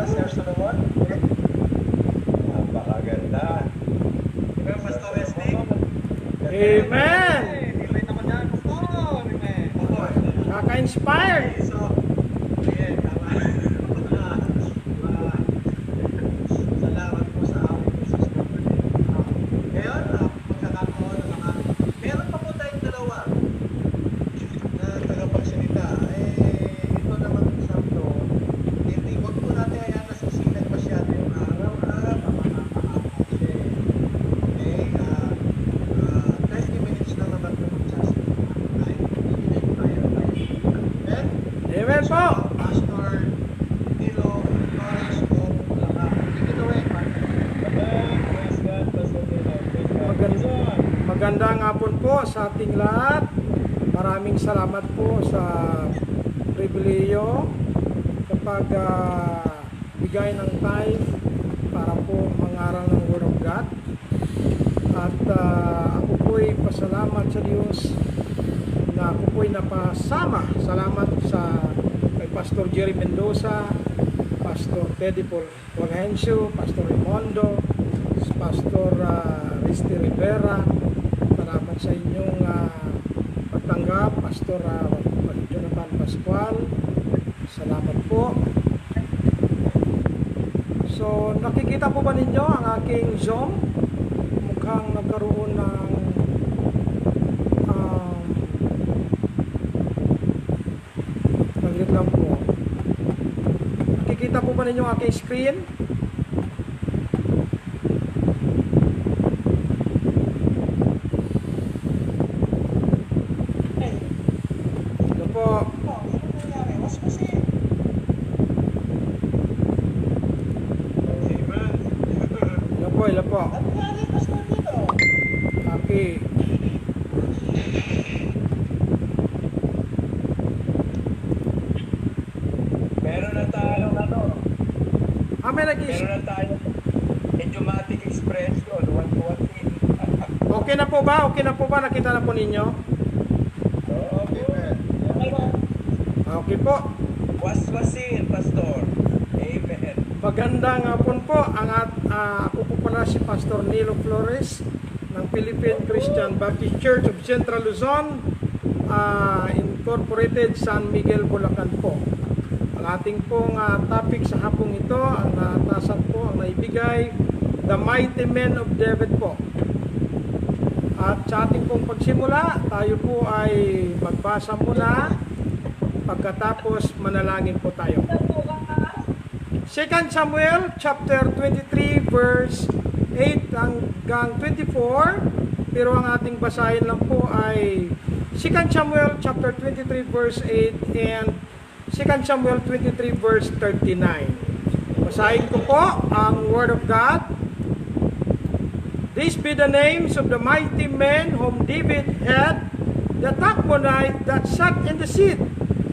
Sir Solomon. Napakaganda. Diba, Pastor Wesley? Amen! Nilay naman yan, Pastor. Amen. Kaka-inspired. So, ayan, tama. Salamat po sa aming Jesus company. Ngayon, pagkakataon na mga, meron pa po tayong dalawa na tagapagsalita. Ito naman isang to, hindi, wag po natin ayan na susilan masyado yung araw. Kasi, 30 minutes na naman po magsasalita. Ay, hindi tayo. Amen? Amen po. Pastor Nilo Torres of Bulacan. Take it away, Pastor. Praise God, Pastor Nilo. Praise God. Magandang hapon po sa ating lahat. Maraming salamat po sa pribileyo kapag bigay ng time para po mangaral ng Word of God. At ako po'y pasalamat sa Diyos na ako po'y napasama. Salamat sa kay Pastor Jerry Mendoza, Pastor Teddy Fulgencio, Pastor Raimondo, Pastor Risty Rivera. Salamat sa inyong pagtanggap, Pastor Jonathan Pascual. Salamat po. So, nakikita po ba ninyo ang aking Zoom? Mukhang nagkaroon ng saglit lang po. Nakikita po ba ninyo ang aking screen? Ito po. Ito po. Okay. Meron na tayong May meron na tayong idiomatic expression, one to one thing. Okay na po ba? Okay na po ba? Nakita na po ninyo? Okay po. Waswasin, Pastor. Amen. Magandang hapon po. Ako po pala si Pastor Nilo Flores ng Philippine Christian Baptist Church of Central Luzon, Incorporated, San Miguel, Bulacan po. Ang ating pong topic sa hapong ito, ang atasan po, ang naibigay, The Mighty Men of David po. At sa ating pong pagsimula, tayo po ay magbasa muna, pagkatapos manalangin po tayo. 2 Samuel chapter 23 verse 8 hanggang 24, pero ang ating basahin lang po ay 2 Samuel chapter 23 verse 8 and 2 Samuel 23 verse 39. Basahin ko po ang Word of God. These be the names of the mighty men whom David had, the Tachmonite that sat in the seat,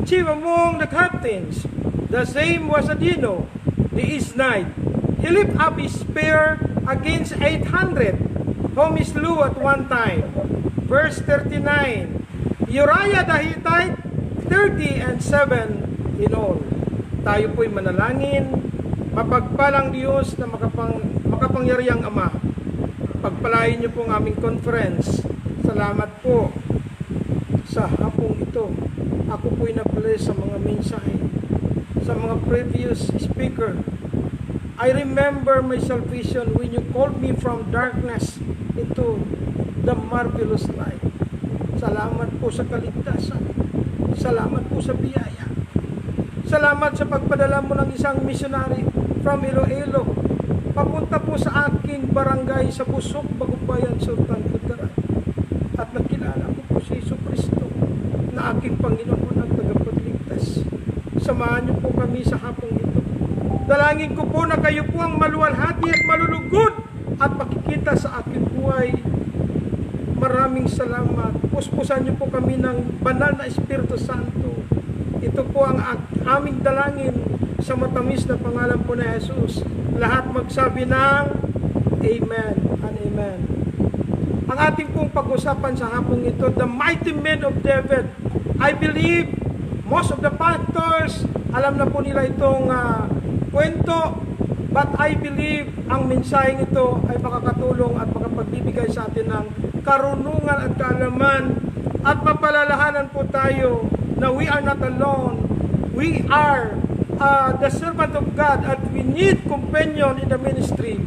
chief among the captains. The same was Adino, the Isnite. He lifted up his spear against 800, whom he slew at one time. Verse 39, Uriah the Hittite, 30 and 7 in all. Tayo po'y manalangin. Mapagpalang Diyos na makapangyariang Ama, pagpalain niyo po ang aming conference. Salamat po sa hapong ito. Ako po'y na-bless sa mga mensahe, sa mga previous speaker. I remember my salvation when you called me from darkness into the marvelous light. Salamat po sa kaligtasan. Salamat po sa biyaya. Salamat sa pagpadala mo ng isang missionary from Iloilo papunta po sa aking barangay sa Busok, Bagumbayan, Sultan Kudarat. At nakilala ko po si Jesu Cristo na aking Panginoon at tagapagligtas. Samahan niyo po kami sa hapong ito. Dalangin ko po na kayo po ang maluwalhati at malulugod at makikita sa aking buhay. Maraming salamat. Puspusan niyo po kami ng banal na Espiritu Santo. Ito po ang aming dalangin sa matamis na pangalan po ni Jesus. Lahat magsabi ng Amen and Amen. Ang ating pong pag-usapan sa hapong ito, the mighty men of David. I believe most of the pastors, alam na po nila itong kwento, but I believe ang mensaheng ito ay makakatulong at makapagbibigay sa atin ng karunungan at kaalaman at mapalalahanan po tayo na we are not alone. We are the servant of God and we need companion in the ministry.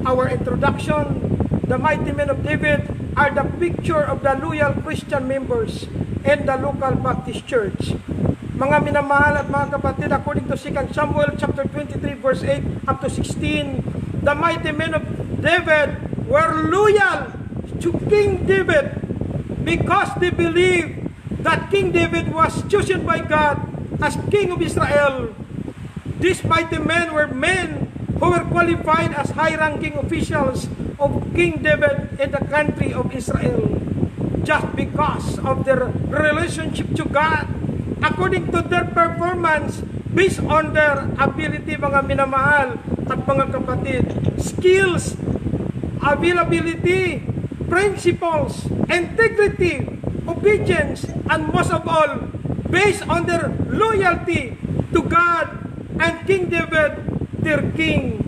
Our introduction, the mighty men of David, are the picture of the loyal Christian members in the local Baptist church. Mga minamahal at mga kapatid, according to 2 Samuel chapter 23 verse 8 up to 16, the mighty men of David were loyal to King David because they believed that King David was chosen by God as King of Israel. These mighty men were men who were qualified as high-ranking officials of King David in the country of Israel just because of their relationship to God, according to their performance, based on their ability, mga minamahal at mga kapatid, skills, availability, principles, integrity, obedience, and most of all, based on their loyalty to God and King David, their king.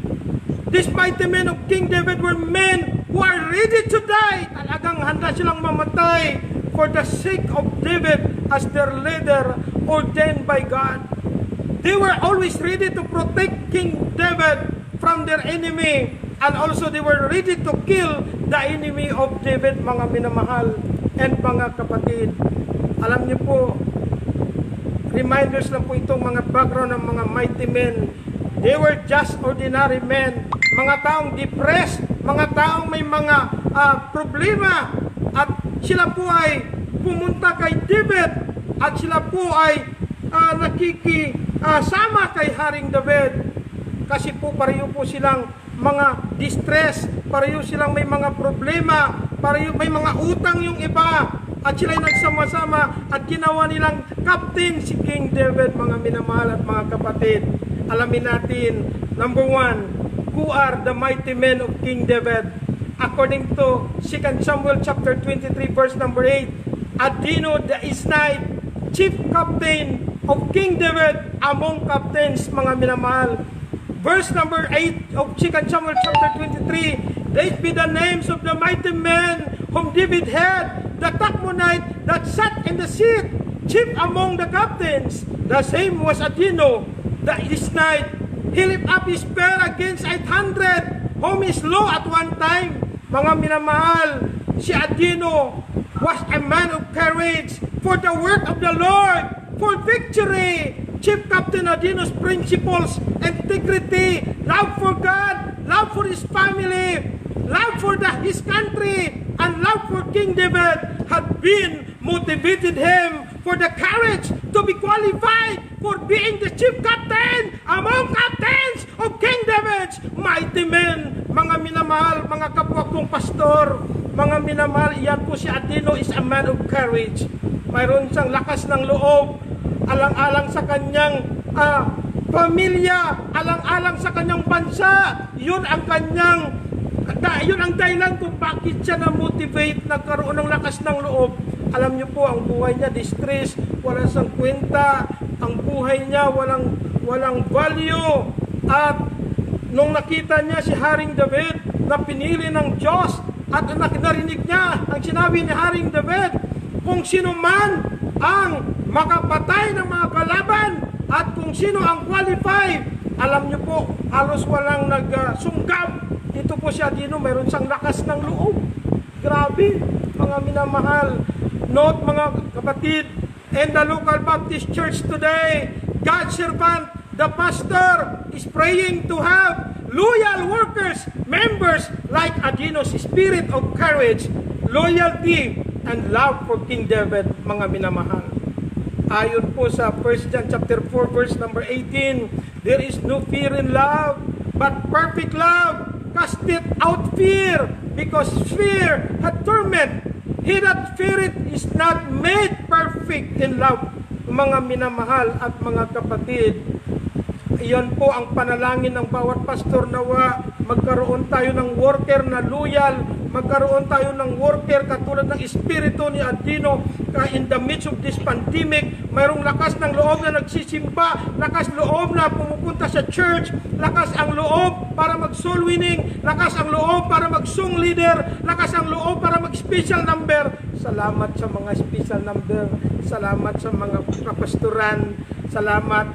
These mighty men of King David were men who are ready to die. Talagang handa silang mamatay for the sake of David as their leader ordained by God. They were always ready to protect King David from their enemy, and also they were ready to kill the enemy of David, mga minamahal and mga kapatid. Alam niyo po, reminders lang po itong mga background ng mga mighty men. They were just ordinary men, mga taong depressed, mga taong may mga problema, at sila po ay pumunta kay David at sila po ay nakikisama kay Haring David kasi po pareho po silang mga distress, pareho silang may mga problema, pareho may mga utang yung iba, at sila ay nagsama-sama at ginawa nilang captain si King David, mga minamahal at mga kapatid. Alamin natin, number 1, who are the mighty men of King David? According to 2 Samuel chapter 23 verse number 8, Adino the Isnite, chief captain of King David among captains, mga minamahal. Verse number 8 of 2 Samuel chapter 23, these be the names of the mighty men whom David had, the Tachmonite that sat in the seat, chief among the captains. The same was Adino the Isnite. He lifted up his spear against 800 whom he slew at one time. Mga minamahal, si Adino was a man of courage for the work of the Lord, for victory. Chief Captain Adino's principles, integrity, love for God, love for his family, love for his country, and love for King David had been motivated him for the courage to be qualified for being the chief captain among captains of King David's mighty men. Mga minamahal, mga kapwa kong pastor, mga minamahal, iyan po si Adino is a man of courage. Mayroon siyang lakas ng loob, alang-alang sa kanyang pamilya, alang-alang sa kanyang bansa. Yun ang dahilan kung bakit siya na-motivate, nagkaroon ng lakas ng loob. Alam niyo po, ang buhay niya distress, wala siyang kwenta, ang buhay niya walang value. At nung nakita niya si Haring David na pinili ng Diyos at narinig niya ang sinabi ni Haring David, kung sino man ang makapatay ng mga kalaban at kung sino ang qualified, alam niyo po, halos walang nagsunggab. Ito po si Adino, mayroon siyang lakas ng loob. Grabe, mga minamahal. Note, mga kapatid, in the local Baptist church today, God's servant, the pastor, is praying to have loyal workers, members like Adino's spirit of courage, loyalty, and love for King David, mga minamahal. Ayon po sa 1 John chapter 4 verse number 18, there is no fear in love, but perfect love casteth out fear, because fear hath torment. He that feareth is not made perfect in love. Mga minamahal at mga kapatid, Iyon po ang panalangin ng bawat pastor, nawa magkaroon tayo ng worker na loyal, magkaroon tayo ng worker katulad ng espiritu ni Adino, in the midst of this pandemic, mayroong lakas ng loob na nagsisimba, lakas loob na pumupunta sa church, lakas ang loob para mag-soul winning, lakas ang loob para mag-song leader, lakas ang loob para mag-special number. Salamat sa mga special number, salamat sa mga kapastoran, salamat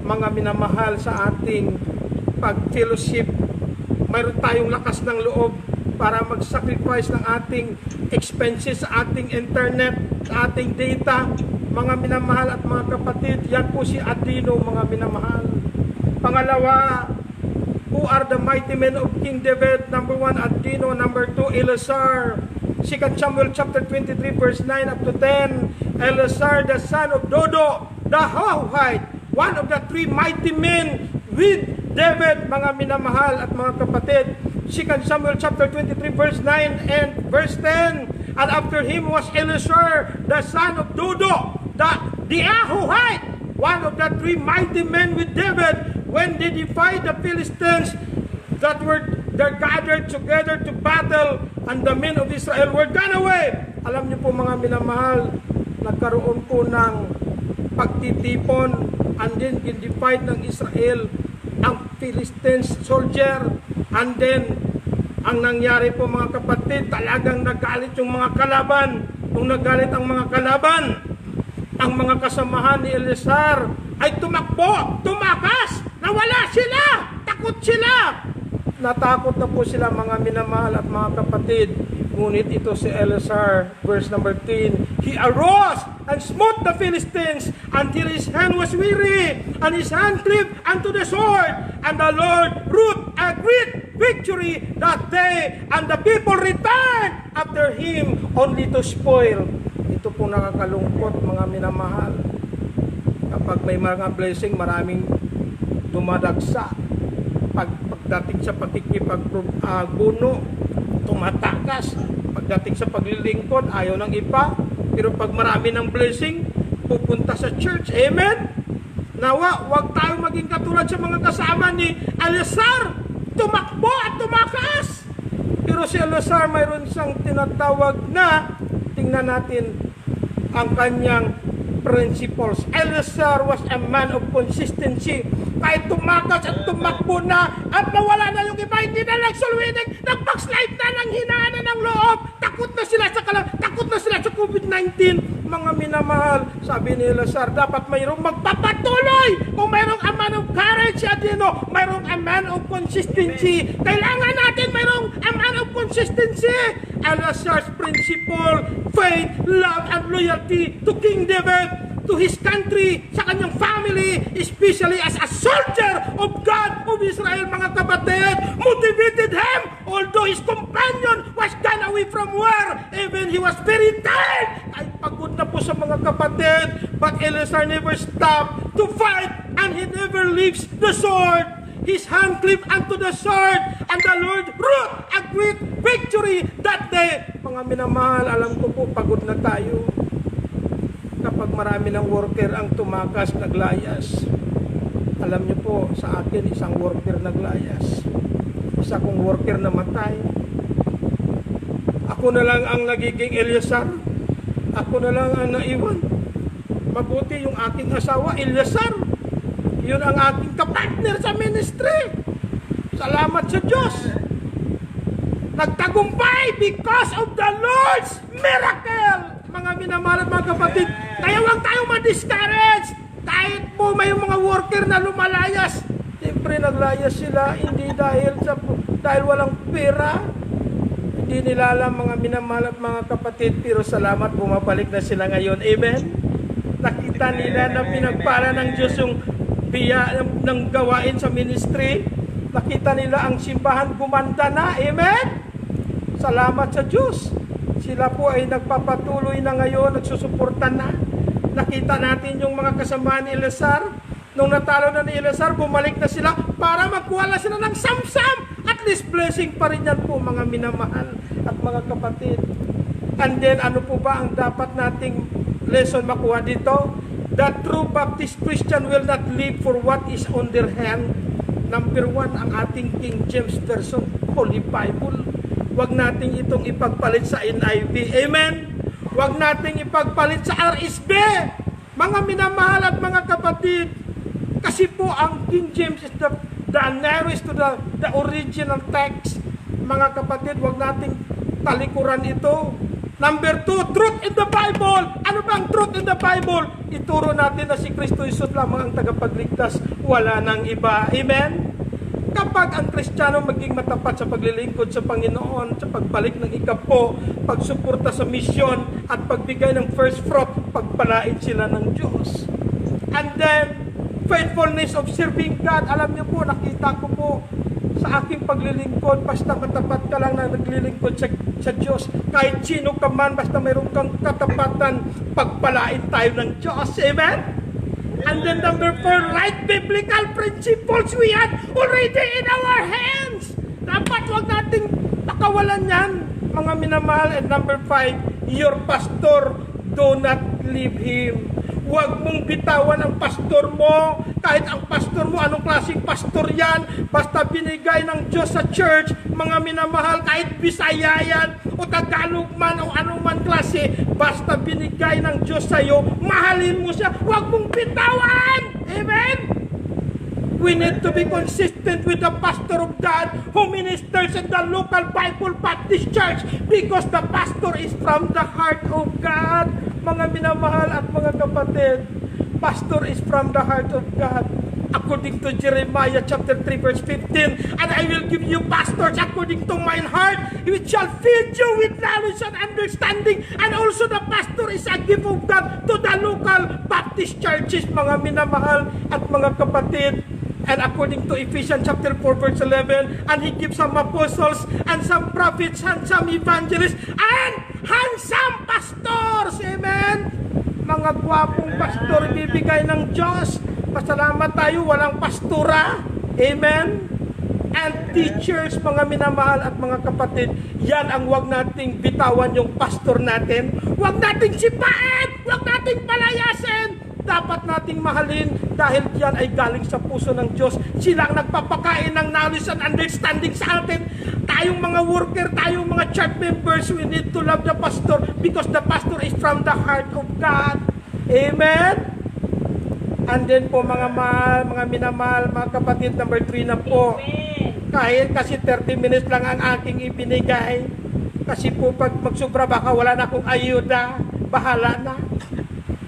mga minamahal sa ating pag-fellowship. Mayroon tayong lakas ng loob para mag-sacrifice ng ating expenses sa ating internet, sa ating data. Mga minamahal at mga kapatid, yan po si Adino, mga minamahal. Pangalawa, who are the mighty men of King David? Number 1, Adino. Number 2, Eleazar. 2 Samuel chapter 23 verse 9 up to 10. Eleazar, the son of Dodo, the Hohite, one of the 3 mighty men with David, mga minamahal at mga kapatid. 2 Samuel chapter 23 verse 9 and verse 10. And after him was Eleazar, the son of Dodo, the Ahohite, one of the 3 mighty men with David, when they defied the Philistines that were gathered together to battle, and the men of Israel were gone away. Alam niyo po mga minamahal, nagkaroon po ng pagtitipon, and then gindefied ng Israel ang Philistines soldier, and then ang nangyari po mga kapatid, talagang nagalit yung mga kalaban. Nung nagalit ang mga kalaban, ang mga kasamahan ni Eleazar ay tumakbo, tumakas, nawala sila, takot sila. Natakot na po sila mga minamahal at mga kapatid. Ngunit ito si Eleazar, verse number 10, he arose and smote the Philistines until his hand was weary, and his hand cleaved unto the sword. And the Lord wrought a great victory that day, and the people returned after him only to spoil. Ito po nakakalungkot mga minamahal. Kapag may mga blessing, maraming dumadagsa. Pagdating sa pagkikipagbuno, tumatakas. Pagdating sa paglilingkod, ayaw ng iba. Pero pag marami ng blessing, pupunta sa church. Amen? Nawa, huwag tayo maging katulad sa mga kasama ni Eleazar. Tumakbo at tumakas. Pero si Eleazar, mayroon siyang tinatawag na, tingnan natin ang kanyang principles. Eleazar was a man of consistency. Kahit tumakas at tumakbo na at nawala na yung iba, hindi na nagsulwinig, nag-backslide na ng hinaan ng loob, takot na sila sa COVID-19. Mga minamahal, sabi ni Eleazar, dapat mayroong magpapatuloy. Kung mayroong a man of courage, Adino, mayroong a man of consistency. Kailangan natin mayroong a man of consistency. Eleazar's principle, faith, love, and loyalty to King David, to his country, sa kanyang family, especially as a soldier of God of Israel, mga kapatid, motivated him, although his companion was gone away from war, even he was very tired, ay pagod na po sa mga kapatid, but Eleazar never stopped to fight, and he never leaves the sword. His hand cleaved unto the sword, and the Lord wrought a great victory that day. Mga minamahal, alam ko po, pagod na tayo. Kapag marami ng worker ang tumakas, naglayas. Alam niyo po, sa akin, isang worker naglayas. Isa kong worker namatay. Ako na lang ang nagiging Eleazar. Ako na lang ang naiwan. Mabuti yung aking asawa, Eleazar. Yun ang aking kapartner sa ministry. Salamat sa Diyos. Nagtagumpay because of the Lord's miracle. Mga minamahal at mga kapatid, kaya huwag tayong ma-discourage. Kahit po may mga worker na lumalayas, siyempre naglayas sila, hindi dahil walang pera. Hindi nila alam, mga minamahal at mga kapatid, pero salamat, bumabalik na sila ngayon. Amen? Nakita nila na pinagpala ng Diyos yung biya ng gawain sa ministry. Nakita nila ang simbahan gumanda na. Amen? Salamat sa Diyos. Sila po ay nagpapatuloy na ngayon, nagsusuporta na. Nakita natin yung mga kasama ni Eleazar. Nung natalo na ni Eleazar, bumalik na sila para magkuha sila ng samsam. At least blessing pa rin yan po, mga minamahal at mga kapatid. And then ano po ba ang dapat nating lesson makuha dito? The true Baptist Christian will not live for what is on their hand. Number 1, ang ating King James Version, Holy Bible. Huwag nating itong ipagpalit sa NIV. Amen? Huwag nating ipagpalit sa RSV. Mga minamahal at mga kapatid, kasi po ang King James is the nearest to the original text. Mga kapatid, huwag nating talikuran ito. Number 2, truth in the Bible. Ano ba ang truth in the Bible? Ituro natin na si Kristo Jesus lamang ang tagapagligtas. Wala nang iba. Amen? Kapag ang Kristiyano maging matapat sa paglilingkod sa Panginoon, sa pagbalik ng ikapo, pagsuporta sa misyon, at pagbigay ng first fruit, pagpalain sila ng Diyos. And then, faithfulness of serving God. Alam niyo po, nakita ko po sa aking paglilingkod, basta matapat ka lang na naglilingkod sa Diyos. Kahit sino ka man, basta mayroon kang katapatan, pagpalain tayo ng Diyos. Amen? And then number 4, right biblical principles we have already in our hands. Dapat wag nating pakawalan yan, mga minamahal. And number 5, your pastor, do not leave him. Huwag mong bitawan ang pastor mo. Kahit ang pastor mo, anong klaseng pastor yan, basta binigay ng Diyos sa church, mga minamahal, kahit Bisaya yan, o Tagalog man, o anuman klase, basta binigay ng Diyos sa iyo, mahalin mo siya, huwag mong bitawan. Amen? We need to be consistent with the pastor of God who ministers in the local Bible Baptist Church, because the pastor is from the heart of God. Mga minamahal at mga kapatid, pastor is from the heart of God. According to Jeremiah chapter 3 verse 15, and I will give you pastors according to mine heart, which shall feed you with knowledge and understanding. And also the pastor is a gift of God to the local Baptist churches, mga minamahal at mga kapatid. And according to Ephesians chapter 4 verse 11, and he gives some apostles and some prophets and some evangelists and some pastors. Amen? Mga gwapong pastor bibigay ng Diyos. Pasalamat tayo, walang pastura. Amen? And teachers, mga minamahal at mga kapatid, yan ang wag nating bitawan yung pastor natin. Wag nating sipain, wag nating palayasin. Dapat nating mahalin dahil yan ay galing sa puso ng Diyos. Sila ang nagpapakain ng knowledge and understanding sa atin. Tayong mga worker, tayong mga church members, we need to love the pastor because the pastor is from the heart of God. Amen? And then po mga mahal, mga minamahal, mga kapatid, number 3 na po. Kahit kasi 30 minutes lang ang aking ibinigay. Kasi po pag magsubra baka wala na akong ayuda. Bahala na.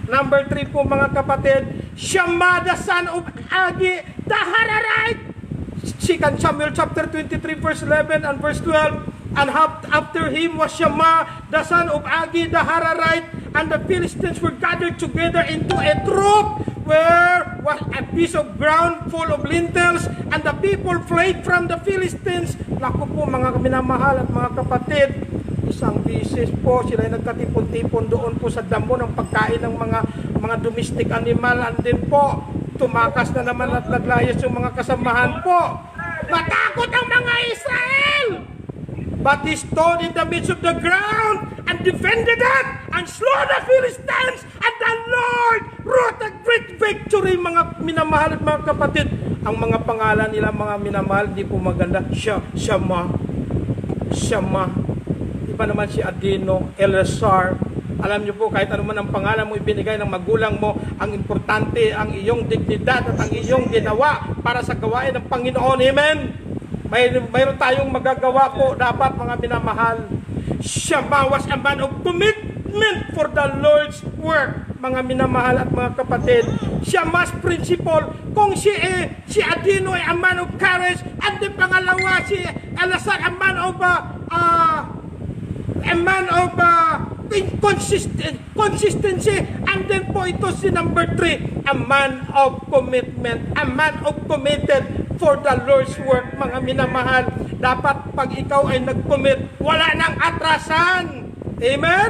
Number 3 po mga kapatid, Shammah the son of Agi the Hararite. 2 Samuel chapter 23 verse 11 and verse 12. And after him was Shammah the son of Agi the Hararite, and the Philistines were gathered together into a troop where was a piece of ground full of lentils, and the people fled from the Philistines. Naku po mga minamahal at mga kapatid, isang bisis po sila nagkatipon-tipon doon po sa damo ng pagkain ng mga domestic animal, and then po tumakas na naman at naglayas yung mga kasamahan po. Natakot ang mga Israel, but he stood in the midst of the ground and defended it and slew the Philistines, and the Lord wrought a great victory. Mga minamahal at mga kapatid, ang mga pangalan nila mga minamahal di po maganda. Shammah, iba naman si Adino, Eleazar. Alam niyo po, kahit ano man ang pangalan mo ibinigay ng magulang mo, ang importante ang iyong dignidad at ang iyong ginawa para sa gawain ng Panginoon. Amen? Mayroon tayong magagawa po dapat mga minamahal. Shammah was a man of commitment for the Lord's work. Mga minamahal at mga kapatid, Shammah's principle, kung si Adino ay a man of courage, at the pangalawa si Eleazar a man of consistency, and then po ito si number 3, a man of commitment, a man of committed for the Lord's work. Mga minamahal, dapat pag ikaw ay nag-commit, wala nang atrasan. Amen?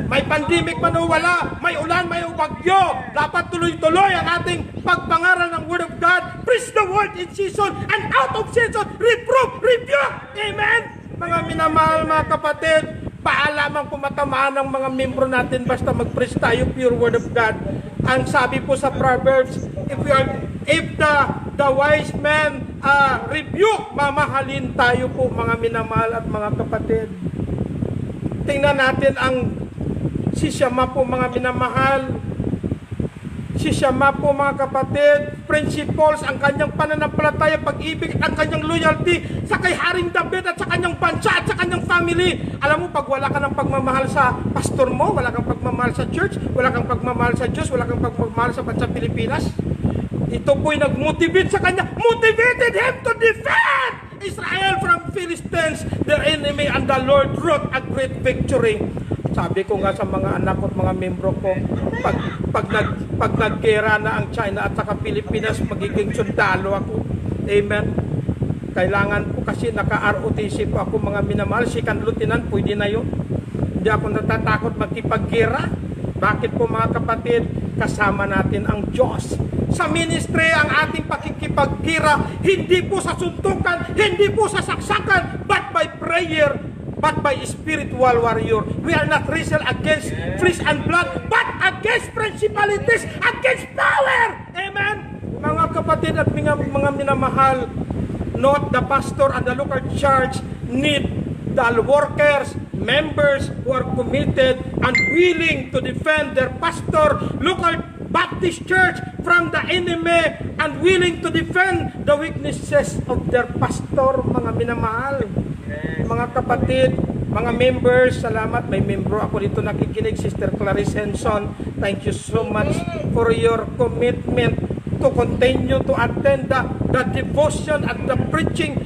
May pandemic man o wala, may ulan, may bagyo, dapat tuloy-tuloy ang ating pagpangaral ng Word of God. Preach the Word in season and out of season, reprove, rebuke. Amen? Mga minamahal, mga kapatid, paalamang kumatamaan ng mga membro natin basta mag-preach tayo pure Word of God. Ang sabi po sa Proverbs, if the wise man rebuke, mamahalin tayo po mga minamahal at mga kapatid. Tingnan natin ang si Shama po mga minamahal. Si Shama po mga kapatid, principles, ang kanyang pananampalataya, pag-ibig, at ang kanyang loyalty sa kay Haring David at sa kanyang bansa at sa kanyang family. Alam mo, pag wala ka ng pagmamahal sa pastor mo, wala kang pagmamahal sa church, wala kang pagmamahal sa Diyos, wala kang pagmamahal sa bansa Pilipinas, ito po'y nag-motivate sa kanya, motivated him to defend Israel from Philistines, their enemy, and the Lord wrought a great victory. Sabi ko nga sa mga anak ko at mga membro ko, pag naggera na ang China at saka Pilipinas, magiging sundalo ako. Amen. Kailangan po kasi naka-ROTC po ako mga minamahal. Si Kanlutinan, pwede na yun. Hindi ako natatakot makipaggera. Bakit po mga kapatid? Kasama natin ang Diyos. Sa ministry, ang ating pakikipaggira, hindi po sa suntukan, hindi po sa saksakan, but by prayer, but by spiritual warrior. We are not wrestle against flesh and blood, but against principalities, against power. Amen. Mga kapatid at mga minamahal, note the pastor and the local church need the workers, members who are committed and willing to defend their pastor, local Baptist church from the enemy, and willing to defend the weaknesses of their pastor, mga minamahal. Mga kapatid, mga members, salamat. May membro ako dito nakikinig, Sister Clarice Henson. Thank you so much for your commitment to continue to attend the devotion and the preaching.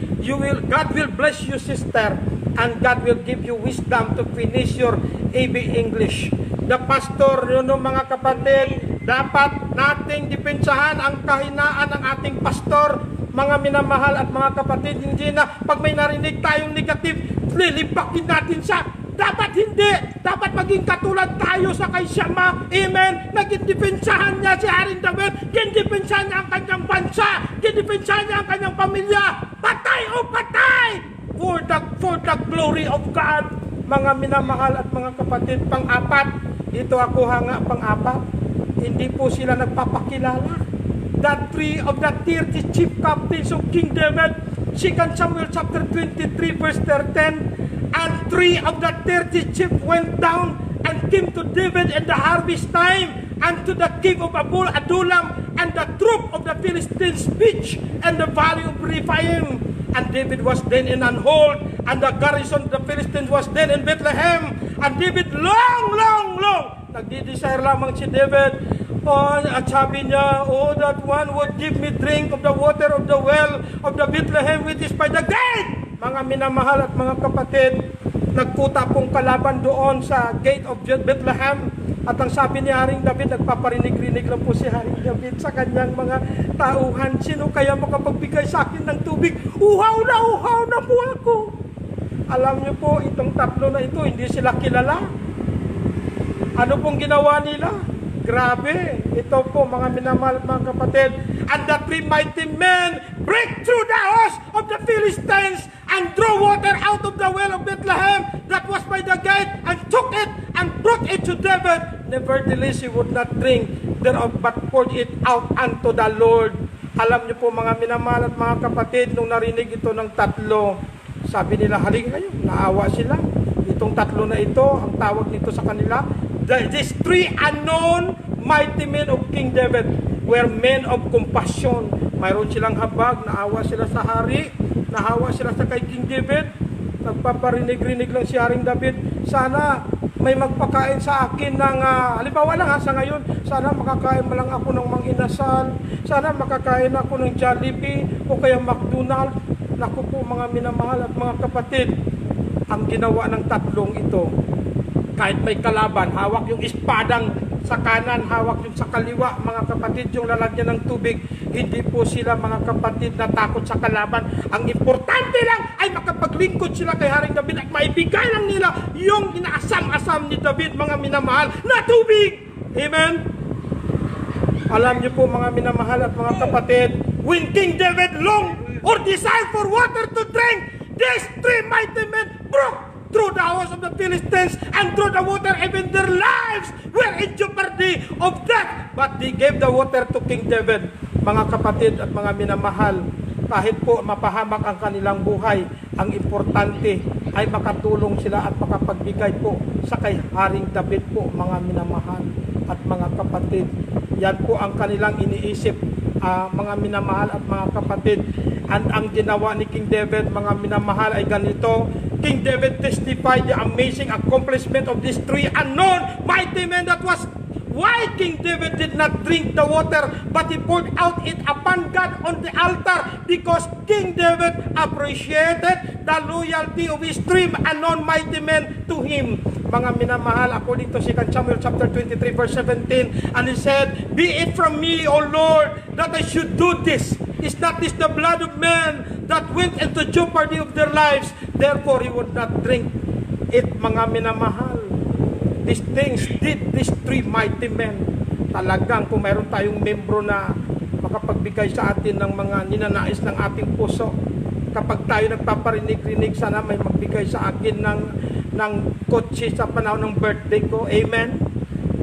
God will bless you, sister, and God will give you wisdom to finish your AB English. The pastor, yun mga kapatid, dapat nating depensahan ang kahinaan ng ating pastor. Mga minamahal at mga kapatid, hindi na pag may narinig tayong negative, lilipakin natin siya. Dapat hindi. Dapat maging katulad tayo sa kay Shama. Amen. Naging-depensahan niya si Haring David. Gindepensahan niya ang kanyang bansa. Gindepensahan niya ang kanyang pamilya. Patay o patay! For the glory of God. Mga minamahal at mga kapatid, pang-apat. Dito ako hanga, pang-apat. Hindi po sila nagpapakilala. The three of the 30 chief captains of King David, 2 Samuel chapter 23 verse 10, and 3 of the 30 chief went down and came to David in the harvest time, and to the cave of Adullam, and the troop of the Philistines pitched in the valley of Rephaim. And David was then in an hold, and the garrison of the Philistines was then in Bethlehem. And David long nagdi-desire lamang si David. At sabi niya, oh, that one would give me drink of the water of the well of the Bethlehem which is by the gate. Mga minamahal at mga kapatid, nagkuta pong kalaban doon sa gate of Bethlehem. At ang sabi ni Haring David, nagpaparinig-rinig lang po si Haring David sa kanyang mga tauhan. Sino kaya makapagbigay sa akin ng tubig? Uhaw na po ako. Alam niyo po, itong tatlo na ito, hindi sila kilala. Ano pong ginawa nila? Grabe. Ito po mga minamahal at mga kapatid. And the three mighty men break through the host of the Philistines and draw water out of the well of Bethlehem that was by the gate, and took it and brought it to David. Nevertheless, he would not drink thereof, but poured it out unto the Lord. Alam niyo po mga minamahal at mga kapatid, nung narinig ito ng tatlo, sabi nila, halika kayo, naawa sila. Itong tatlo na ito, ang tawag nito sa kanila, these three unknown mighty men of King David were men of compassion. Mayroon silang habag, naawa sila sa hari, naawa sila sa kay King David. Nagpaparinig-rinig lang si Haring David, sana may magpakain sa akin ng, halimbawa lang sa ngayon, sana makakain mo lang ako ng manginasal, sana makakain ako ng Jollibee o kaya McDonald's. Naku po mga minamahal at mga kapatid, ang ginawa ng tatlong ito, kahit may kalaban, hawak yung espadang sa kanan, hawak yung sa kaliwa, mga kapatid, yung lalagyan ng tubig, hindi po sila mga kapatid natakot sa kalaban. Ang importante lang ay makapaglingkod sila kay Haring David at maibigay lang nila yung inaasam-asam ni David, mga minamahal, na tubig. Amen? Alam niyo po mga minamahal at mga kapatid, when King David long or desired for water to drink, these three mighty men broke through the house of the Philistines and through the water, even their lives were in jeopardy of death. But they gave the water to King David. Mga kapatid at mga minamahal, kahit po mapahamak ang kanilang buhay, ang importante ay makatulong sila at makapagbigay po sa kay Haring David po, mga minamahal at mga kapatid. Yan po ang kanilang iniisip, mga minamahal at mga kapatid. At ang ginawa ni King David, mga minamahal, ay ganito. King David testified the amazing accomplishment of these three unknown mighty men. That was why King David did not drink the water, but he poured out it upon God on the altar, because King David appreciated the loyalty of his three unknown mighty men to him. Mga minamahal, according to 2 Samuel chapter 23 verse 17, and he said, "Be it from me, O Lord, that I should do this. Is not this the blood of men that went into jeopardy of their lives? Therefore he would not drink it." Mga minamahal, these things did these three mighty men. Talagang kung mayroon tayong membro na makapagbigay sa atin ng mga ninanais ng ating puso, kapag tayo nagpaparinig-rinig, sana may magbigay sa akin ng kotse sa panahon ng birthday ko. Amen.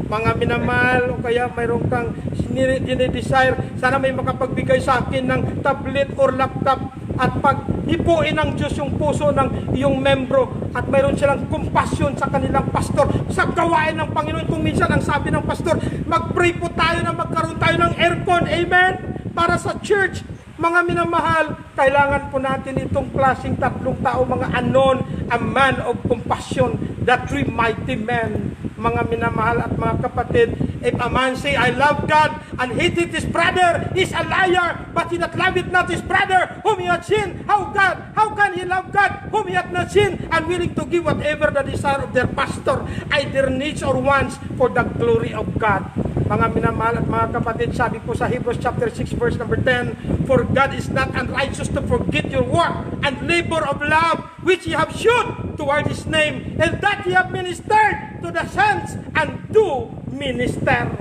Mga minamahal, o kaya mayroon kang dinidesire, sana may makapagbigay sa akin ng tablet or laptop, at pag hipuin ng Diyos yung puso ng iyong membro at mayroon silang compassion sa kanilang pastor sa gawain ng Panginoon. Kung minsan ang sabi ng pastor, mag-pray po tayo na magkaroon tayo ng aircon, amen, para sa church. Mga minamahal, kailangan po natin itong klaseng tatlong tao, mga unknown, a man of compassion, the three mighty men. Mga minamahal at mga kapatid, if a man say, "I love God," and hated his brother, is a liar. But he that loveth not his brother whom he hath seen, how can he love God whom he hath not seen, and willing to give whatever the desire of their pastor, either needs or wants, for the glory of God. Mga minamahal at mga kapatid, sabi po sa Hebrews chapter 6 verse number 10, "For God is not unrighteous to forget your work and labor of love which ye have shewed toward his name, and that ye have ministered to the saints and do minister."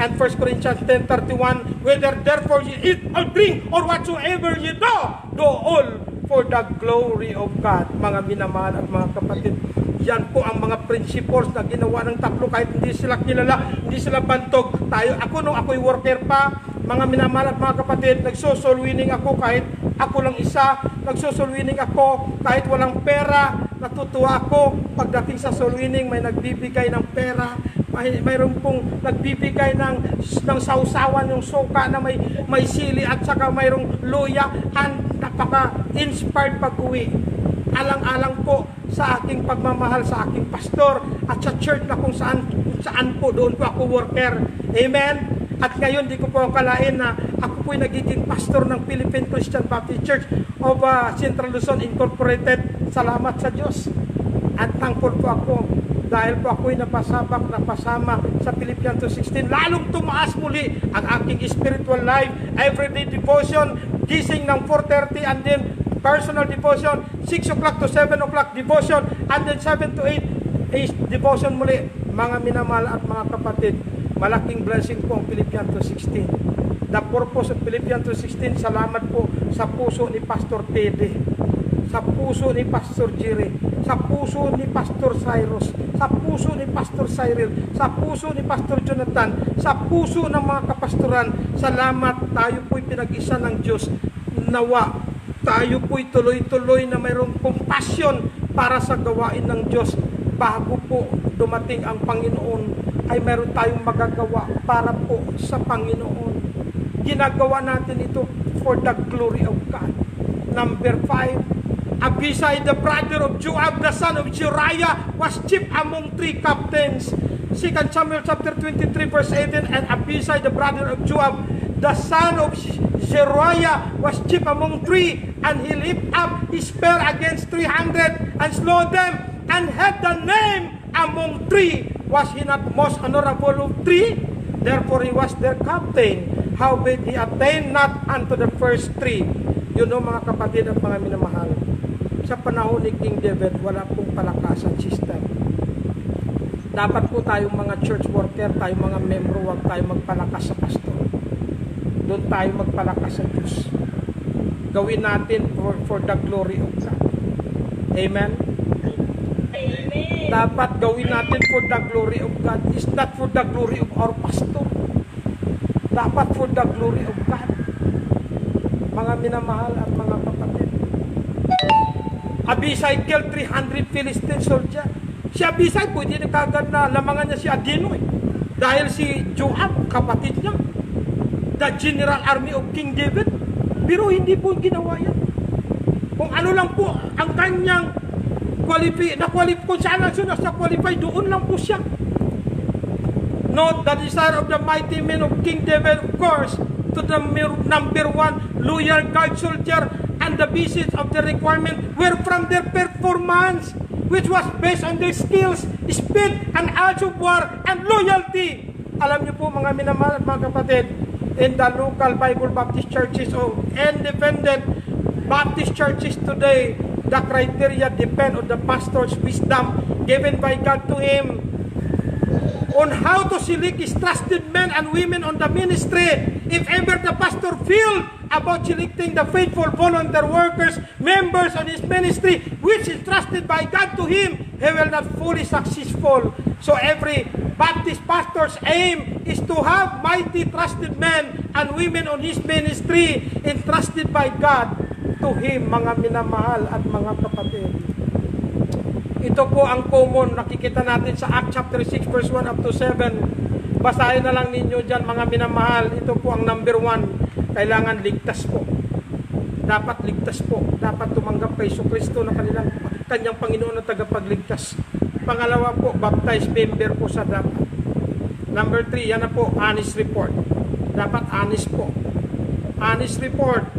And 1 Corinthians 10:31, "Whether therefore ye eat or drink or whatsoever ye do all for the glory of God." Mga minamahal at mga kapatid, yan po ang mga principles na ginawa ng tatlo, kahit hindi sila kilala, hindi sila bantog. Nung ako'y worker pa, mga minamahal at mga kapatid, nagsosoul winning ako kahit ako lang isa, nagsosoul winning ako kahit walang pera. Natutuwa ako pagdating sa soul winning, may nagbibigay ng pera, mayroon pong nagbibigay ng sausawan, yung suka na may sili at saka mayroong luya, and napaka-inspired pag-uwi. Alang-alang po sa aking pagmamahal sa aking pastor at sa church na kung saan po doon po ako worker. Amen. At ngayon di ko po akalain na ako po'y nagiging pastor ng Philippine Christian Baptist Church of Central Luzon Incorporated. Salamat sa Diyos. At thankful po ako dahil po ako'y napasama sa Philippians 2:16. Lalong tumaas muli ang aking spiritual life. Everyday devotion, gising ng 4:30, and then personal devotion, 6 o'clock to 7 o'clock devotion, and then 7 to 8 is devotion muli. Mga minamahal at mga kapatid, malaking blessing po ang Philippians 2:16. The purpose of Philippians 2:16, salamat po sa puso ni Pastor Tede, sa puso ni Pastor Jerry, sa puso ni Pastor Cyrus, sa puso ni Pastor Cyril, sa puso ni Pastor Jonathan, sa puso ng mga kapastoran. Salamat, tayo po'y pinag-isa ng Diyos. Nawa tayo po'y tuloy-tuloy na mayroong compassion para sa gawain ng Diyos. Bago po dumating ang Panginoon, ay mayroon tayong magagawa para po sa Panginoon. Ginagawa natin ito for the glory of God. Number 5, Abishai, the brother of Joab, the son of Zeruiah, was chief among 3 captains. 2 Samuel chapter 23 verse 18, "And Abishai, the brother of Joab, the son of Zeruiah, was chief among 3, and he lifted up his spear against 300 and slew them, and had the name among 3. Was he not most honorable of 3? Therefore he was their captain. Howbeit he attained not unto the first 3. Yun o mga kapatid at mga minamahal, sa panahon ni King David, wala pong palakasan system. Dapat po tayong mga church worker, tayong mga membro, huwag tayong magpalakas sa pastor. Doon tayo magpalakas sa Diyos. Gawin natin for the glory of God. Amen? Dapat gawin natin for the glory of God. It's not for the glory of our pastor. Dapat for the glory of God. Mga minamahal at mga kapatid. Abisai killed 300 Philistine soldier. Si Abisai po, hindi kagad na lamangan niya si Adino eh. Dahil si Joab, kapatid niya, the general army of King David. Pero hindi po ginawa yan. Kung ano lang po ang kanyang kung saan ang qualify, doon lang po siya. Note the desire of the mighty men of King David, of course, to the number one loyal guard soldier, and the basis of the requirement were from their performance, which was based on their skills, speed, and arts of war, and loyalty. Alam niyo po mga minamahal at mga kapatid, in the local Bible Baptist churches or independent Baptist churches today, the criteria depend on the pastor's wisdom given by God to him on how to select his trusted men and women on the ministry. If ever the pastor feels about selecting the faithful volunteer workers, members on his ministry, which is trusted by God to him, he will not fully successful. So every Baptist pastor's aim is to have mighty trusted men and women on his ministry entrusted by God to him, mga minamahal at mga kapatid. Ito po ang common nakikita natin sa Acts chapter 6 verse 1 up to 7. Basahin na lang ninyo dyan mga minamahal. Ito po ang number 1. Kailangan ligtas po. Dapat ligtas po. Dapat tumanggap kay Kristo na kanyang Panginoon na tagapagligtas. Pangalawa po, baptized member po sa dapat. Number 3, yan na po, honest report. Dapat honest po. Honest report.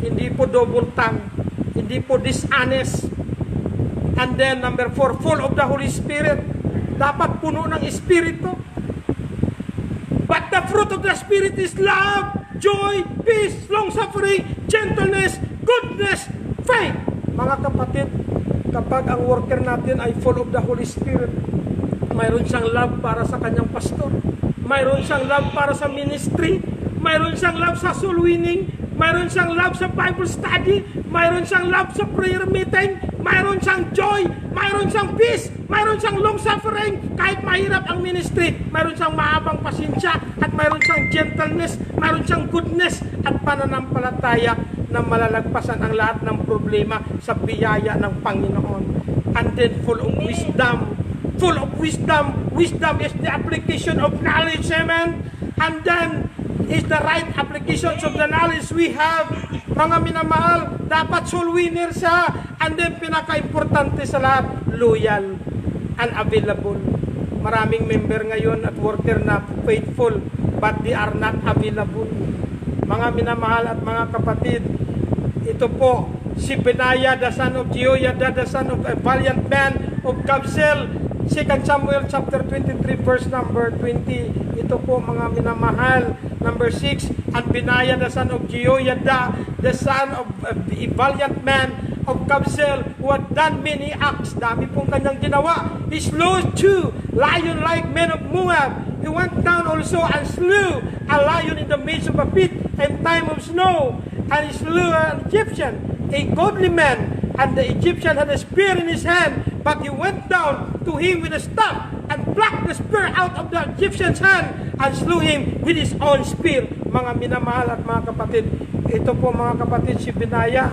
Hindi po double tongue. Hindi po dishonest. And then number 4, full of the Holy Spirit. Dapat puno ng Espiritu. But the fruit of the Spirit is love, joy, peace, long-suffering, gentleness, goodness, faith. Mga kapatid, kapag ang worker natin ay full of the Holy Spirit, mayroon siyang love para sa kanyang pastor, mayroon siyang love para sa ministry, mayroon siyang love sa soul winning, mayroon siyang love sa Bible study, mayroon siyang love sa prayer meeting, mayroon siyang joy, mayroon siyang peace, mayroon siyang long suffering, kahit mahirap ang ministry, mayroon siyang mahabang pasensya, at mayroon siyang gentleness, mayroon siyang goodness, at pananampalataya na malalagpasan ang lahat ng problema sa biyaya ng Panginoon. And then full of wisdom. Full of wisdom. Wisdom is the application of knowledge, amen? And then is the right applications of the knowledge we have. Mga minamahal, dapat soul winner siya. And then pinaka-importante sa lahat, loyal and available. Maraming member ngayon at worker na faithful, but they are not available. Mga minamahal at mga kapatid, ito po, si Benaiah, the son of Jehoiada, the son of a valiant man of Kabzeel, 2 Samuel chapter 23 verse number 20. Ito po mga minamahal. Number 6, and Benaiah, the son of Jehoiada, the son of a valiant man of Kabzeel, who had done many acts. Dami pong kanyang ginawa. He slew 2 lion-like men of Moab. He went down also and slew a lion in the midst of a pit in time of snow. And he slew an Egyptian, a godly man. And the Egyptian had a spear in his hand, but he went down to him with a staff and plucked the spear out of the Egyptian's hand and slew him with his own spear. Mga minamahal at mga kapatid, ito po mga kapatid, si Benaiah,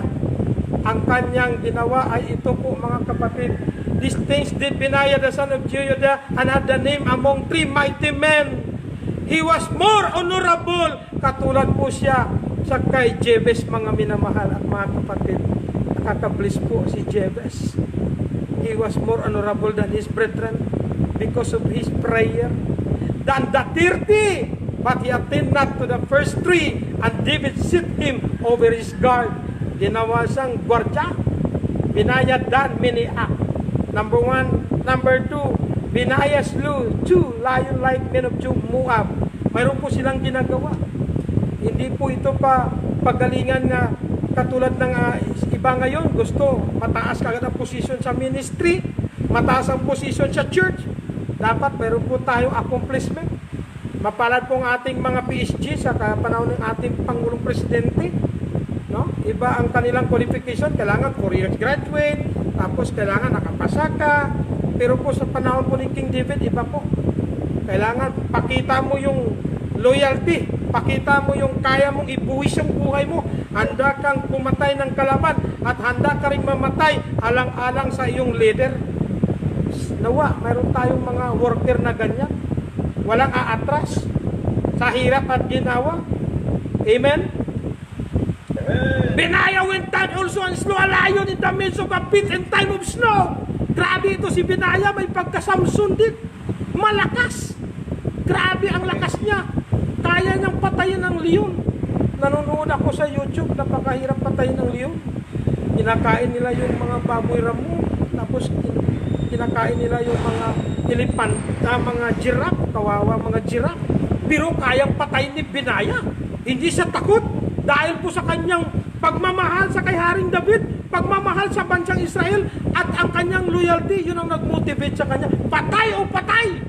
ang kanyang ginawa ay ito po mga kapatid. These things did Benaiah the son of Jehoiada, and had the name among 3 mighty men. He was more honorable. Katulad po siya sa kay Jebes, mga minamahal at mga kapatid. Nakakablis po si Jebes. He was more honorable than his brethren because of his prayer. Than the 30, but he attained not to the first 3, and David set him over his guard. Ginawa siyang gwardya. Benaiah done many acts. Number 1. Number 2, Benaiah slew 2 lion-like men of Moab. Mayroon po silang ginagawa. Hindi po ito pa pagalingan na katulad ng iba ngayon, gusto mataas kagad ang position sa ministry, mataas ang position sa church. Dapat meron po tayong accomplishment. Mapalad po ang ating mga PSG sa panahon ng ating Pangulong Presidente. No? iba ang kanilang qualification, kailangan 4 years graduate, tapos kailangan nakapasa ka. Pero po sa panahon po ni King David, iba po. Kailangan pakita mo yung loyalty, pakita mo yung kaya mong ibuwis yung buhay mo. Handa kang pumatay ng kalaban at handa ka rin mamatay alang-alang sa iyong leader. Nawa, mayroon tayong mga worker na ganyan. Walang aatras sa hirap at ginawa. Amen? Benaiah went down also and slew a lion in the midst of a pit in time of snow. Grabe ito si Benaiah, may pagka-Samson din. Malakas. Grabe ang lakas niya. Kaya niyang patayin ng leon. Nanonood ako sa YouTube, napakahirap patayin ng leon. Kinakain nila yung mga baboy ramo, tapos kinakain nila yung mga elephant, mga giraffe, kawawa mga giraffe. Pero kayang patayin ni Benaiah. Hindi siya takot dahil po sa kanyang pagmamahal sa kay Haring David, pagmamahal sa bansang Israel, at ang kanyang loyalty, yun ang nag-motivate sa kanya. Patay o patay!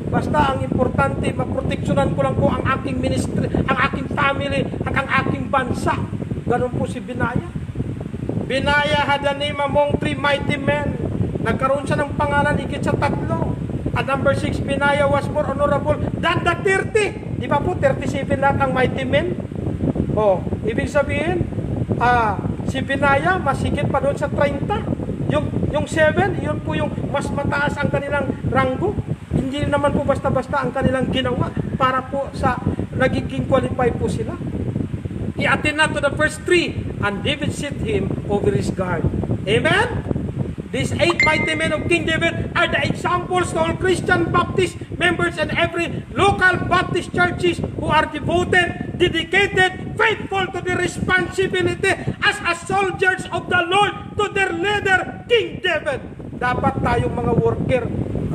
Basta ang importante, maproteksyonan ko lang po ang aking ministry, ang aking family, at ang aking bansa. Ganon po si Benaiah. Benaiah had a name among 3 mighty men. Nagkaroon siya ng pangalan higit sa 3. At number 6, Benaiah was more honorable than the 30. Di ba po, 37 lahat ang mighty men? Oh, ibig sabihin, si Benaiah mas higit pa doon sa 30. Yung 7, yun po yung mas mataas ang kanilang ranggo. Hindi naman po basta-basta ang kanilang ginawa para po sa nagiging qualify po sila. He attended to the first 3 and David set him over his guard. Amen? These 8 mighty men of King David are the examples to all Christian Baptist members and every local Baptist churches who are devoted, dedicated, faithful to the responsibility as a soldiers of the Lord to their leader, King David. Dapat tayong mga worker,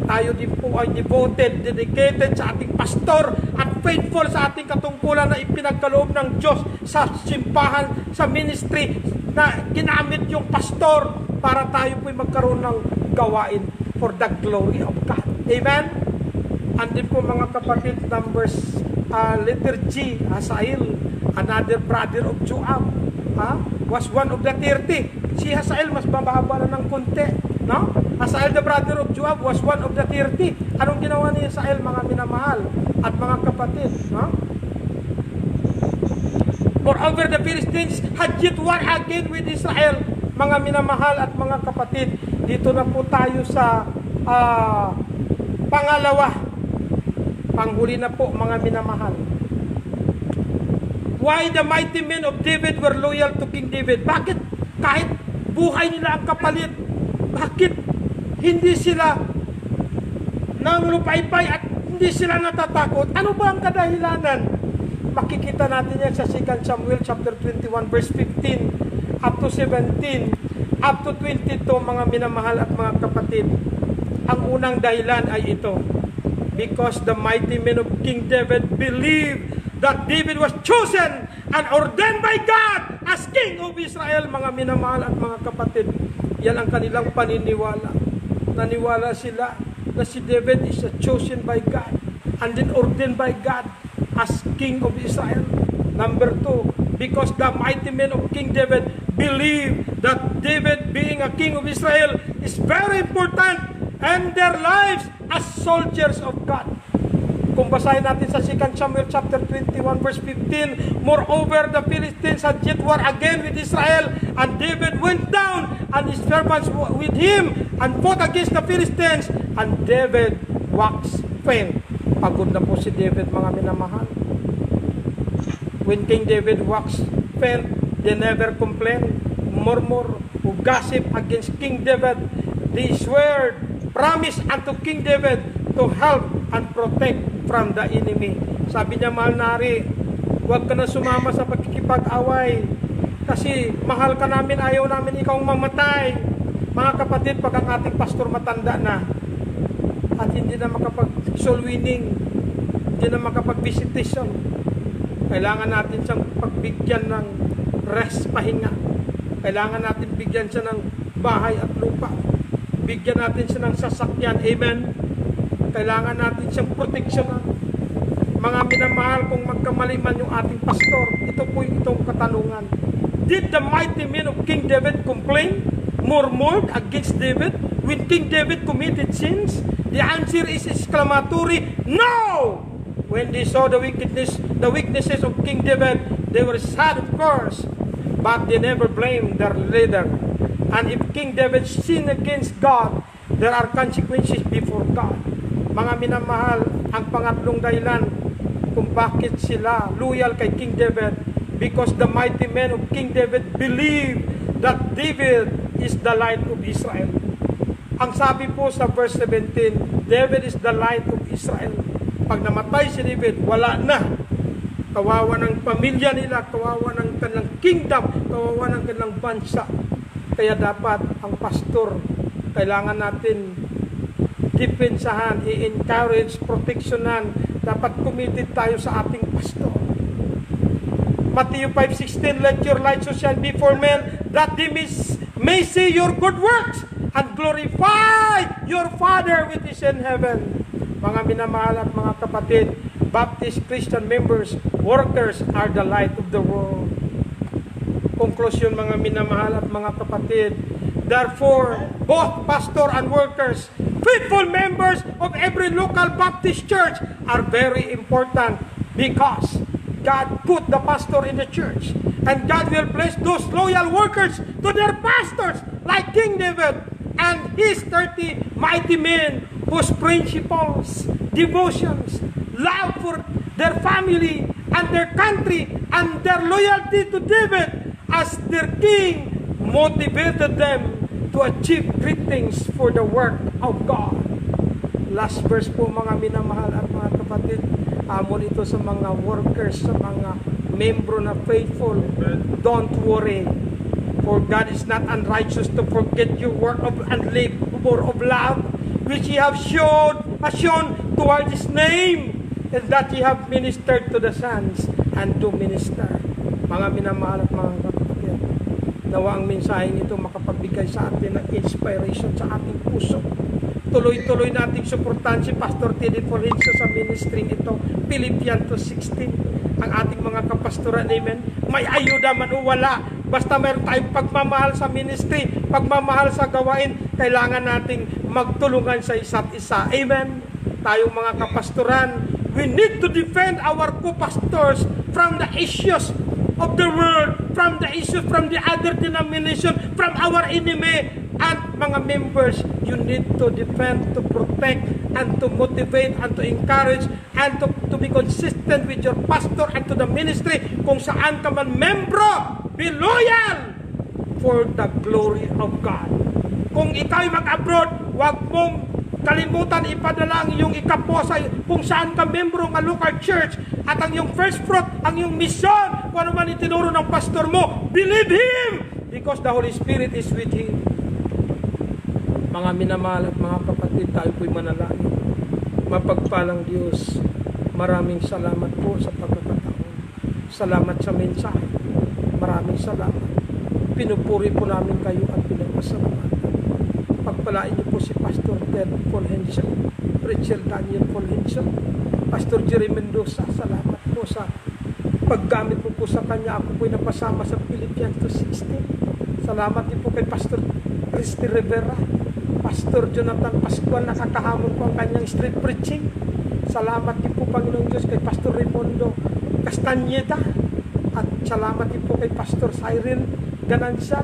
tayo din po ay devoted, dedicated sa ating pastor at faithful sa ating katungkulan na ipinagkaloob ng Diyos sa simbahan, sa ministry na ginamit yung pastor para tayo po'y magkaroon ng gawain for the glory of God. Amen? Andin po mga kapatid, numbers, letter G, Hazael, another brother of Joab, was one of the 30. Si Hazael mas mababa na ng konti, no? Hazael the brother of Joab was one of the 30. Anong ginawa ni Hazael, mga minamahal at mga kapatid, no? Moreover, the Philistines had yet war again with Israel. Mga minamahal at mga kapatid, dito na po tayo sa pangalawa. Panghuli na po, mga minamahal. Why the mighty men of David were loyal to King David? Bakit kahit buhay nila ang kapalit, bakit hindi sila nanglupaypay at hindi sila natatakot? Ano ba ang kadahilanan? Makikita natin yan sa 2 Samuel chapter 21 verse 15 up to 17 up to 22, mga minamahal at mga kapatid. Ang unang dahilan ay ito: because the mighty men of King David believed that David was chosen and ordained by God as King of Israel. Mga minamahal at mga kapatid, yan ang kanilang paniniwala. Naniwala sila na si David is chosen by God and then ordained by God as King of Israel. Number 2, because the mighty men of King David believe that David being a king of Israel is very important and their lives as soldiers of God. Kung basahin natin sa 2 Samuel chapter 21 verse 15, moreover the Philistines had yet war again with Israel, and David went down and his servants with him and fought against the Philistines, and David waxed faint. Pagod na po si David, mga minamahal. When King David waxed faint, they never complained, murmur, or gossip against King David. They swore, promise unto King David to help and protect from the enemy. Sabi niya, mahal nari, huwag ka na sumama sa pagkikipag-away kasi mahal ka namin, ayaw namin ikaw mamatay. Mga kapatid, pag ang ating pastor matanda na at hindi na makapag-soul winning, hindi na makapag-visitation, kailangan natin siyang pagbigyan ng rest, pahinga. Kailangan natin bigyan siya ng bahay at lupa. Bigyan natin siya ng sasakyan. Amen? Kailangan natin siyang proteksyonan. Mga minamahal, kung magkamali man yung ating pastor, ito po itong katanungan. Did the mighty men of King David complain, murmured against David when King David committed sins? The answer is exclamatory, no! When they saw the weaknesses of King David, they were sad, of course, but they never blamed their leader. And if King David sinned against God, there are consequences before God. Mga minamahal, ang pangatlong dahilan kung bakit sila loyal kay King David, because the mighty men of King David believed that David is the light of Israel. Ang sabi po sa verse 17, David is the light of Israel. Pag namatay si David, wala na. Kawawa ng pamilya nila, kawawa ng kanilang kingdom, kawawa ng kanilang bansa. Kaya dapat ang pastor, kailangan natin depensahan, i-encourage, proteksyonan. Dapat committed tayo sa ating pastor. Matthew 5:16, let your light so shine before men, that they may see your good works and glorify your Father which is in heaven. Mga minamahal at mga kapatid, Baptist Christian members, workers are the light of the world. Conclusion, mga minamahal at mga kapatid, therefore, both pastor and workers, faithful members of every local Baptist church are very important because God put the pastor in the church, and God will bless those loyal workers to their pastors like King David and his 30 mighty men whose principles, devotions, love for their family and their country and their loyalty to David as their king motivated them to achieve great things for the work of God. Last verse po, mga minamahal at mga kapatid, amon ito sa mga workers, sa mga membro na faithful. Don't worry, for God is not unrighteous to forget your work of and labor of love which ye have shown toward His name, and that ye have ministered to the saints and to minister. Mga minamahal at mga kapatid, nawa ang mensaheng ito makapagbigay sa atin ng inspiration sa ating puso. Tuloy-tuloy nating suportahan si Pastor Teddy Fulgencio sa ministry ito. Philippians 2:16. Ang ating mga kapastoran, amen. May ayuda man o wala, basta mayroon tayong pagmamahal sa ministry, pagmamahal sa gawain, kailangan nating magtulungan sa isa't isa. Amen. Tayong mga kapastoran, we need to defend our co-pastors from the issues of the world, from the issues from the other denomination, from our enemy. And mga members, you need to defend, to protect, and to motivate, and to encourage, and to be consistent with your pastor and to the ministry. Kung saan ka man membro, be loyal for the glory of God. Kung ikaw'y mag-abroad, huwag mong kalimutan ipadala ang iyong ikapo sa kung saan ka membro ng local church, at ang iyong first fruit, ang iyong mission, kung ano man itinuro ng pastor mo, believe Him because the Holy Spirit is with Him. Mga minamahal at mga kapatid, tayo po'y manalangin. Mapagpalang Diyos, maraming salamat po sa pagkakataon. Salamat sa mensahe. Maraming salamat. Pinupuri po namin kayo at pinagpasalamatan. Pagpalain niyo po si Pastor Ted Fulgencio, Preacher Daniel Fulgencio, Pastor Jerry Mendoza. Salamat po sa paggamit po sa kanya. Ako po'y napasama sa Philippians 2:16. Salamat din po kay Pastor Christy Rivera, Pastor Jonathan Pascual, nakakahamon po ang kanyang street preaching. Salamat din po, Panginoong Diyos, kay Pastor Raimundo Castañeda. At salamat din po kay Pastor Cyril Ganansat.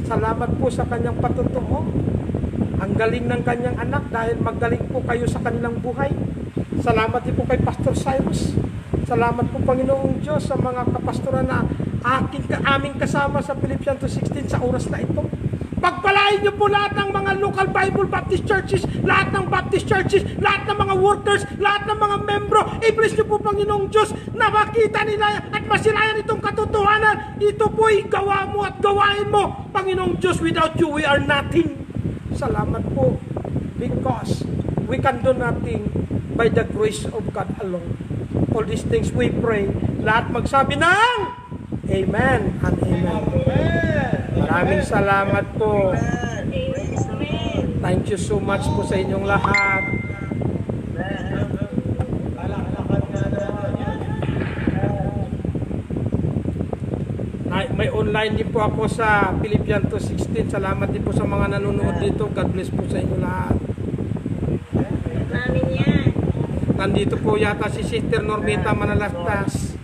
Salamat po sa kanyang patutuo. Ang galing ng kanyang anak dahil magaling po kayo sa kanilang buhay. Salamat din po kay Pastor Cyrus. Salamat po, Panginoong Diyos, sa mga kapastoran na aming kasama sa Philippians 2:16 sa oras na ito. Pagpalain niyo po lahat ng mga local Bible Baptist churches, lahat ng Baptist churches, lahat ng mga workers, lahat ng mga membro. I-bless niyo po, Panginoong Diyos, na makita nila at masilayan itong katotohanan. Ito po'y gawa mo at gawain mo. Panginoong Diyos, without you, we are nothing. Salamat po, because we can do nothing by the grace of God alone. All these things we pray. Lahat magsabi ng Amen and Amen. Maraming salamat po. Thank you so much po sa inyong lahat. May online Online din po ako sa Philippians 2:16. Salamat din po sa mga nanonood dito. God bless po sa inyo lahat. Namin yan. Nandito po yata si Sister Normita Manalastas.